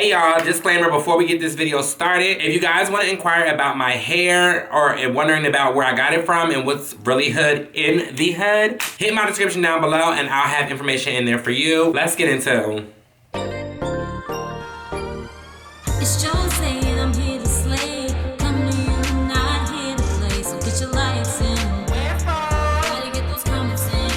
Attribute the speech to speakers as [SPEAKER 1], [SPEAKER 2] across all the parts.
[SPEAKER 1] Hey y'all, disclaimer before we get this video started. If you guys want to inquire about my hair or wondering about where I got it from and what's really hood in the hood, hit my description down below and I'll have information in there for you. Let's get into
[SPEAKER 2] It's Jose and I'm here to slay. Come to you, not here to play. So get your likes in. Gotta get those comments in.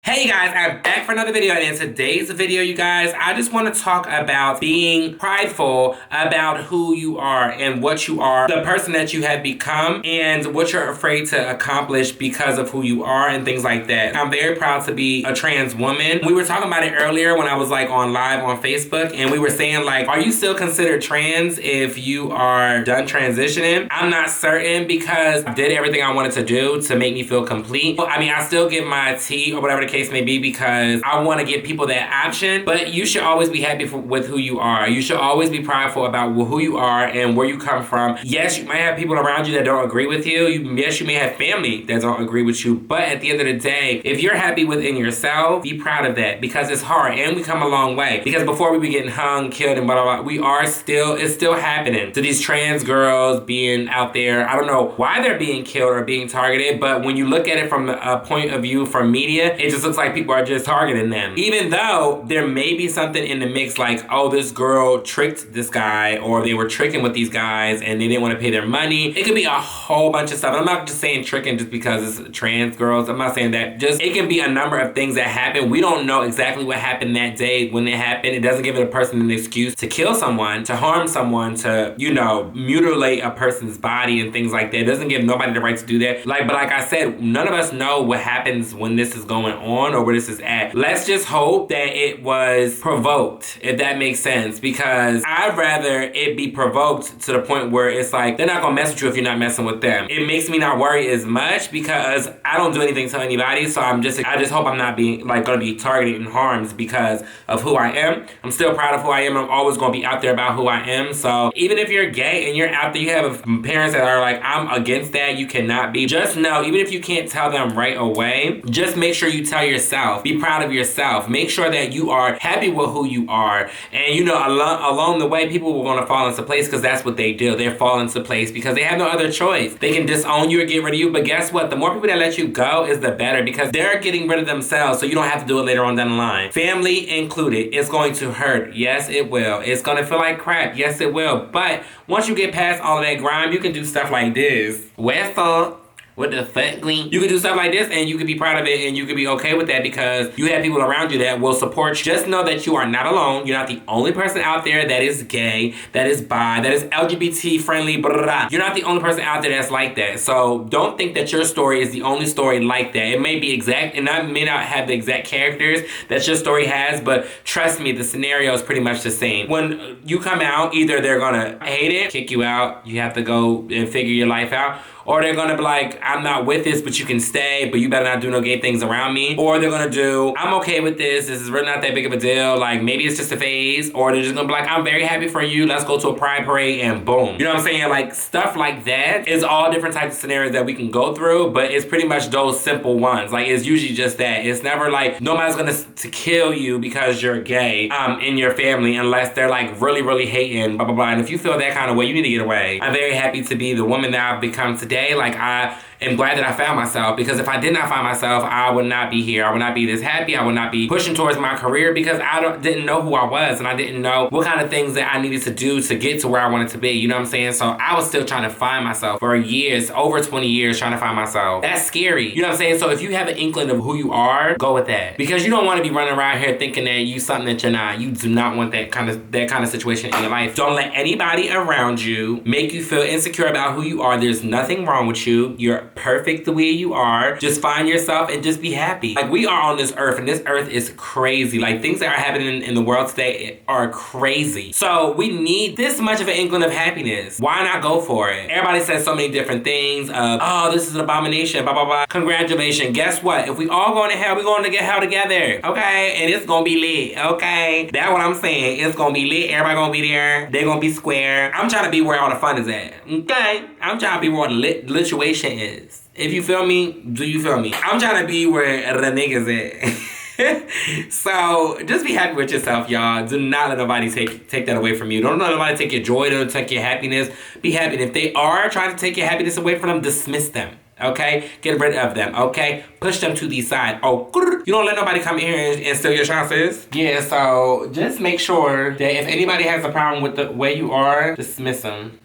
[SPEAKER 1] Hey guys, I'm back for another video, and in today's video, you guys, I just want to talk about being prideful about who you are and what you are, the person that you have become, and what you're afraid to accomplish because of who you are and things like that. I'm very proud to be a trans woman. We were talking about it earlier when I was like on live on Facebook, and we were saying like, are you still considered trans if you are done transitioning? I'm not certain because I did everything I wanted to do to make me feel complete. I mean, I still give my tea or whatever the case may be because I want to give people that option, but you should always be happy with who you are. You should always be prideful about who you are and where you come from. Yes, you might have people around you that don't agree with you. Yes, you may have family that don't agree with you, but at the end of the day, if you're happy within yourself, be proud of that because it's hard and we come a long way. Because before we be getting hung, killed, and blah, blah, blah, it's still happening to these trans girls being out there. I don't know why they're being killed or being targeted, but when you look at it from a point of view from media, it just looks like people are just targeting them. Even though there may be something in the mix like, oh, this girl tricked this guy, or they were tricking with these guys and they didn't want to pay their money. It could be a whole bunch of stuff. I'm not just saying tricking just because it's trans girls. I'm not saying that. Just, it can be a number of things that happen. We don't know exactly what happened that day when it happened. It doesn't give a person an excuse to kill someone, to harm someone, to, you know, mutilate a person's body and things like that. It doesn't give nobody the right to do that. But like I said, none of us know what happens when this is going on or where this is at. Let's just hope that it was provoked, if that makes sense, because I'd rather it be provoked to the point where it's like they're not gonna mess with you if you're not messing with them. It makes me not worry as much because I don't do anything to anybody, so I just hope I'm not being like gonna be targeted and harmed because of who I am. I'm still proud of who I am. I'm always gonna be out there about who I am. So even if you're gay and you're out there, you have parents that are like, I'm against that, you cannot be. Just know, even if you can't tell them right away, just make sure you tell yourself. Be proud of yourself. Make sure that you are happy with who you are. And you know, along the way, people will want to fall into place because that's what they do. They fall into place because they have no other choice. They can disown you or get rid of you, but guess what? The more people that let you go is the better because they're getting rid of themselves, so you don't have to do it later on down the line. Family included. It's going to hurt. Yes, it will. It's going to feel like crap. Yes, it will. But once you get past all of that grime, you can do stuff like this. Wherefore, what the fuck, Glean? You can do stuff like this and you can be proud of it and you can be okay with that because you have people around you that will support you. Just know that you are not alone. You're not the only person out there that is gay, that is bi, that is LGBT friendly, blah, blah, blah. You're not the only person out there that's like that. So don't think that your story is the only story like that. It may be exact and that may not have the exact characters that your story has, but trust me, the scenario is pretty much the same. When you come out, either they're gonna hate it, kick you out, you have to go and figure your life out, or they're gonna be like, I'm not with this, but you can stay, but you better not do no gay things around me. Or they're gonna do, I'm okay with this is really not that big of a deal, like maybe it's just a phase. Or they're just gonna be like, I'm very happy for you, let's go to a pride parade and boom. You know what I'm saying? Like stuff like that is all different types of scenarios that we can go through, but it's pretty much those simple ones. Like it's usually just that. It's never like nobody's gonna to kill you because you're gay in your family unless they're like really, really hating, blah, blah, blah. And if you feel that kind of way, you need to get away. I'm very happy to be the woman that I've become today. Like I am glad that I found myself because if I did not find myself, I would not be here. I would not be this happy. I would not be pushing towards my career because I didn't know who I was and I didn't know what kind of things that I needed to do to get to where I wanted to be. You know what I'm saying? So I was still trying to find myself for years, over 20 years trying to find myself. That's scary. You know what I'm saying? So if you have an inkling of who you are, go with that because you don't want to be running around here thinking that you something that you're not. You do not want that kind of situation in your life. Don't let anybody around you make you feel insecure about who you are. There's nothing wrong with you. You're perfect the way you are. Just find yourself and just be happy. Like we are on this earth and this earth is crazy. Like things that are happening in the world today are crazy. So we need this much of an inkling of happiness. Why not go for it? Everybody says so many different things of, oh, this is an abomination, blah, blah, blah. Congratulations. Guess what? If we all going to hell, we're going to get hell together. Okay? And it's going to be lit. Okay? That's what I'm saying. It's going to be lit. Everybody going to be there. They're going to be square. I'm trying to be where all the fun is at. Okay? I'm trying to be where the lituation is. is. If you feel me, do you feel me? I'm trying to be where the niggas at. So just be happy with yourself, y'all. Do not let nobody take that away from you. Don't let nobody take your joy, don't take your happiness. Be happy. And if they are trying to take your happiness away from them, dismiss them. Okay? Get rid of them. Okay? Push them to the side. Oh, you don't let nobody come in here and steal your chances. Yeah, so just make sure that if anybody has a problem with the way you are, dismiss them.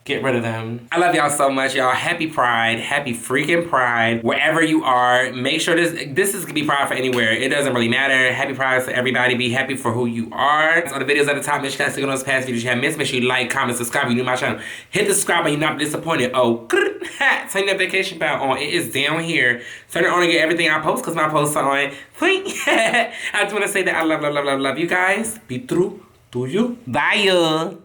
[SPEAKER 1] Get rid of them. I love y'all so much, y'all. Happy Pride. Happy freaking Pride. Wherever you are, make sure this is gonna be Pride for anywhere. It doesn't really matter. Happy Pride for everybody. Be happy for who you are. So the videos at the top, make sure you guys click on those past videos you have missed. Make sure you like, comment, subscribe. If you're new to my channel, hit the subscribe button. You're not disappointed. Oh, turn your notification bell on. It is down here. Turn it on to get everything I post because my posts are on. I just want to say that I love you guys. Be true to you. Bye.